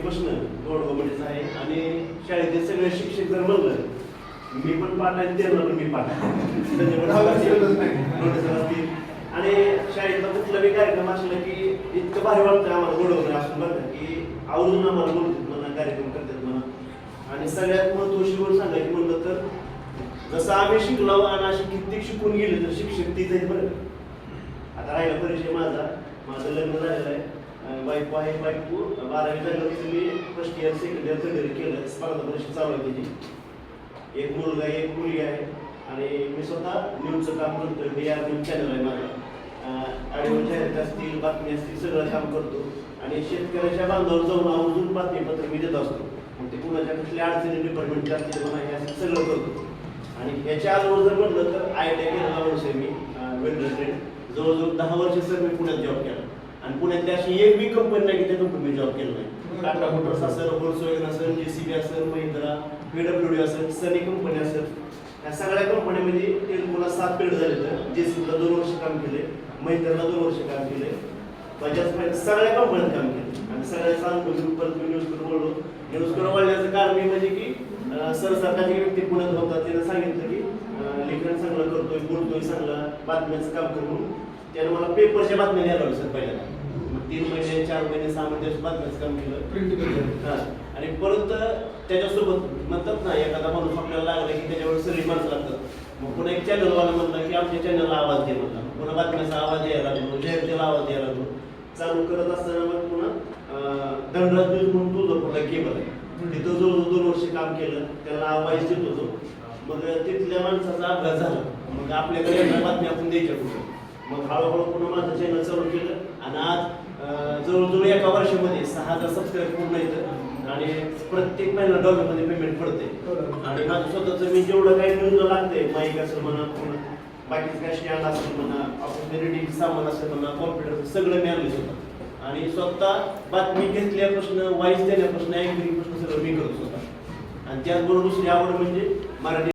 प्रश्न गोडगोबडीचा आहे आणि शाळेतील सगळे शिक्षक जर म्हणलं मी पण पाठ आहे त्यांना पण मी पाठ असतील आणि शाळेतला कुठलाही कार्यक्रम असला की इतकं भारी वाटतं आम्हाला गोडगोबडी असून बघा की आवडून आम्हाला बोलतात म्हणा कार्यक्रम करतात म्हणा आणि सगळ्यात महत्त्वाची गोष्ट सांगायची म्हणलं तर जसं आम्ही शिकलो आणि अशी कित्येक शिकून गेले तर शिक्षक तिथे बरं. आता राहिला परिचय माझं लग्न झालेलं आहे, बायको आहे, बायको 12वी झाल्यावर मी first year second year third year केलं, स्पर्धा परीक्षा चालू आहे त्याची. एक मुलगा एक मुलगी आहे आणि मी स्वतः न्यूजचं काम करतोय. BR न्यूज चॅनल आहे माझा, ऑडिओ जाहिरात असतील बातमी असतील सगळं काम करतो आणि शेतकऱ्याच्या बांधावर जाऊन आवर्जून बातमीपत्र मी देत असतो. मग ते कुणाच्या कुठल्या अडचणी डिपार्टमेंटच्या असतील म्हणा हे असं सगळं करतो. आणि ह्याच्या अगोदर जर म्हटलं तर ITI केलेला वर्ष आहे मी वेल्डर ट्रेड, जवळजवळ 10 वर्ष सर मी पुण्यात जॉब केला आणि पुण्यातली अशी एक बी कंपनी नाही की त्या कंपनीत जॉब केला नाही. टाटा मोटर्स असेल, व्होल्क्सवॅगन असेल, JCB असेल, महिंद्रा, PWD असेल, सनी कंपनी असेल, या सगळ्या कंपन्यामध्ये टेल्कोला 7 पिरियड झाले. JCBला 2 वर्ष काम केले, महिंद्राला 2 वर्ष काम केले, बजाज फायनान्स सगळ्या कंपन्यात काम केले आणि सगळ्या सांगतो परत मी न्यूजकडे बोललो. न्यूजकडे बोलण्याचं कारण मी म्हणजे की सर सरकारची व्यक्ती पुण्यात होता त्यानं सांगितलं की लेखन चांगलं करतोय, बोलतोय चांगलं, बातम्याचं काम करून त्यानं मला पेपरच्या बातम्या द्यायला लावलं सर पहिल्यांदा. मग 3 महिने 4 महिने 6 महिने बातम्याचं काम केलं प्रिंट केलं. हां आणि परत त्याच्यासोबत म्हणतात ना एखादा माणूस आपल्याला लागला की त्याच्यावर सगळी माणसं लागतात. मग पुन्हा एक चॅनलवाला म्हणला की आमच्या चॅनलला आवाज दे म्हणला, पुन्हा बातम्याचा आवाज द्यायला लागलो, जाहिरातीला आवाज द्यायला लागलो. चालू करत असताना मग पुन्हा दंडराज न्यूज म्हणून तुळजापूरला केबल आहे, तिथं जवळजवळ 2 वर्ष काम केलं, त्याला आवाज देत होतो. मग तिथल्या माणसाचा अपघात झाला, मग आपल्याकडे येणार बातमी आपण द्यायच्या कुठं. मग हळूहळू पुन्हा माझं चॅनल चालू केलं आणि आज जवळजवळ एका वर्षामध्ये 6000 सबस्क्राईब पूर्ण येतं आणि प्रत्येक महिन्याला डॉलरमध्ये पेमेंट पडते. आणि माझं स्वतःचं मी जेवढं काही न्यूजला लागते माईक असेल म्हणा, बाकीचं काय स्टँड असेल म्हणा, ऑफिस रेडिंग सामान असेल म्हणा, कॉम्प्युटर सगळं मी आणलं स्वतः आणि स्वतः बातमी घेतल्यापासून वाईस देण्यापासून अँकरिंगपासून सगळं मी करतो स्वतः. आणि त्याचबरोबर दुसरी आवड म्हणजे मराठी